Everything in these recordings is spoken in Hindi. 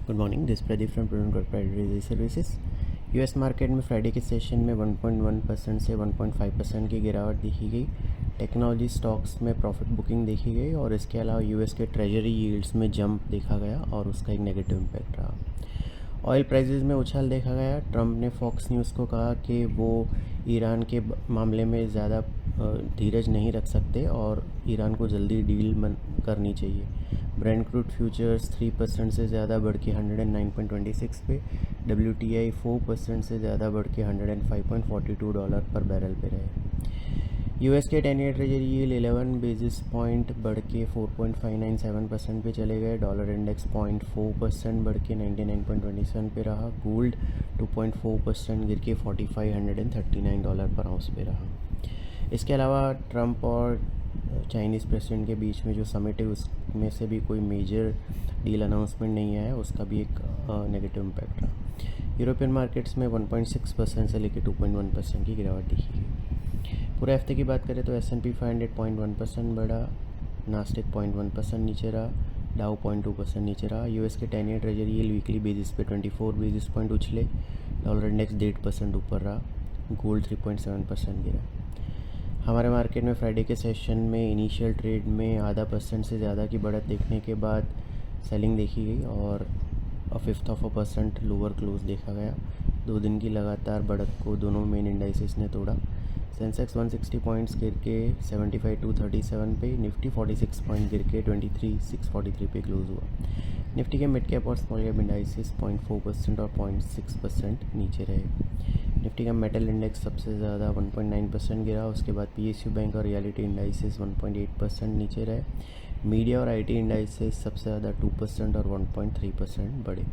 Good morning, this Pradeep from prudent corporate services. US market में फ्राइडे के सेशन में 1.1% से 1.5% की गिरावट देखी गई। टेक्नोलॉजी स्टॉक्स में प्रॉफिट बुकिंग देखी गई और इसके अलावा यूएस के ट्रेजरी यील्ड्स में जंप देखा गया और उसका एक नेगेटिव इम्पैक्ट रहा। ऑयल प्राइसेस में उछाल देखा गया। ट्रंप ने फॉक्स न्यूज़ को कहा कि वो ईरान के मामले में ज़्यादा धीरज नहीं रख सकते और ईरान को जल्दी डील करनी चाहिए। ब्रेंट क्रूड फ्यूचर्स 3% से ज़्यादा बढ़ के 109.26 पे, WTI 4% से ज़्यादा बढ़ के $105.42 पर बैरल पे रहे। यूएस के 10 year treasury yield 11 basis point बढ़ के 4.597% पे चले गए। डॉलर इंडेक्स 0.4% बढ़ के 99.27 पे रहा। गोल्ड 2.4% गिर के $4,539 पर आउंस पे रहा। इसके अलावा ट्रंप और चाइनीज़ प्रेसिडेंट के बीच में जो समिट है उसमें से भी कोई मेजर डील अनाउंसमेंट नहीं आया, उसका भी एक नेगेटिव इम्पैक्ट रहा। यूरोपियन मार्केट्स में 1.6% से लेकर 2.1% की गिरावट दिखी गई। पूरे हफ्ते की बात करें तो S&P 500 0.1% बढ़ा, नास्टेक 0.1% नीचे रहा, डाउ 0.2% नीचे रहा। यूएस के 10 year treasury yield weekly basis पे 24 बेसिस पॉइंट उछले। डॉलर इंडेक्स 1.5% ऊपर रहा। गोल्ड 3.7% गिरा। हमारे मार्केट में फ्राइडे के सेशन में इनिशियल ट्रेड में 0.5% से ज़्यादा की बढ़त देखने के बाद सेलिंग देखी गई और 0.1% लोअर क्लोज देखा गया। 2 दिन की लगातार बढ़त को दोनों मेन इंडाइसेस ने तोड़ा। सेंसेक्स 160 पॉइंट्स गिर के 75,237 पे, निफ्टी 46 पॉइंट गिर के 23,643 पे क्लोज हुआ। निफ्टी के मिड कैप और स्मॉल कैप इंडाइसेस 0.4% और 0.6% नीचे रहे। निफ्टी का मेटल इंडेक्स सबसे ज़्यादा 1.9% गिरा, उसके बाद PSU बैंक और रियलिटी इंडाइसेस 1.8% नीचे रहे। मीडिया और IT इंडाइसेस सबसे ज़्यादा 2% और 1.3% बढ़े।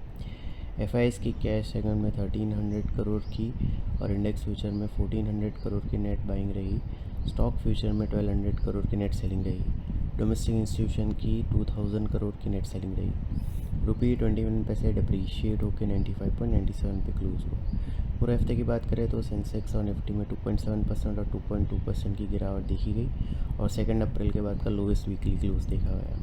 FIs की कैश सेगमेंट में 1300 करोड़ की और इंडेक्स फ्यूचर में 1400 करोड़ की नेट बाइंग रही। स्टॉक फ्यूचर में 1200 करोड़ की नेट सेलिंग रही। डोमेस्टिक इंस्टीट्यूशन की 2000 करोड़ की नेट सेलिंग रही। रुपये 21 पैसे डिप्रीशिएट होकर 95.97 पे क्लोज हुआ। पूरे हफ्ते की बात करें तो सेंसेक्स और निफ्टी में 2.7% और 2.2% की गिरावट देखी गई और 2 अप्रैल के बाद का लोएस्ट वीकली क्लोज देखा गया।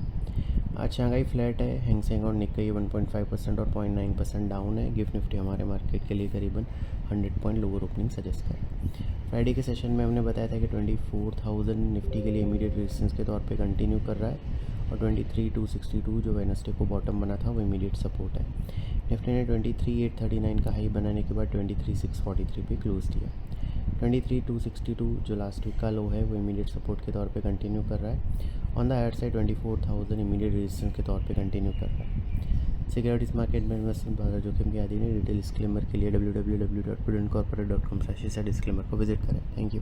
आज शंघाई फ्लैट है। हैंगसेंग और निक्केई 1.5% और 0.9% डाउन है। गिफ्ट निफ्टी हमारे मार्केट के लिए करीबन 100 पॉइंट लोअर ओपनिंग सजेस्ट कर रहा है। फ्राइडे के सेशन में हमने बताया था कि 24,000 निफ्टी के लिए इमीडिएट रेजिस्टेंस के तौर पे कंटिन्यू कर रहा है और 23,262 जो वेडनेसडे को बॉटम बना था वो इमीडिएट सपोर्ट है। निफ्टी ने 23,839 का हाई बनाने के बाद 23,643 पे क्लोज दिया। 23,262 जो लास्ट वीक का लो है वो इमीडिएट सपोर्ट के तौर पे कंटिन्यू कर रहा है। On the higher side 24,000 immediate resistance के तौर पे कंटिन्यू कर रहा है। सिक्योरिटीज़ मार्केट में इन्वेस्टमेंट बाजार जोखिम के अधीन है। डिटेल डिस्क्लेमर के लिए www.prudentcorporate.com/डिस्क्लेमर को विजिट करें। Thank you.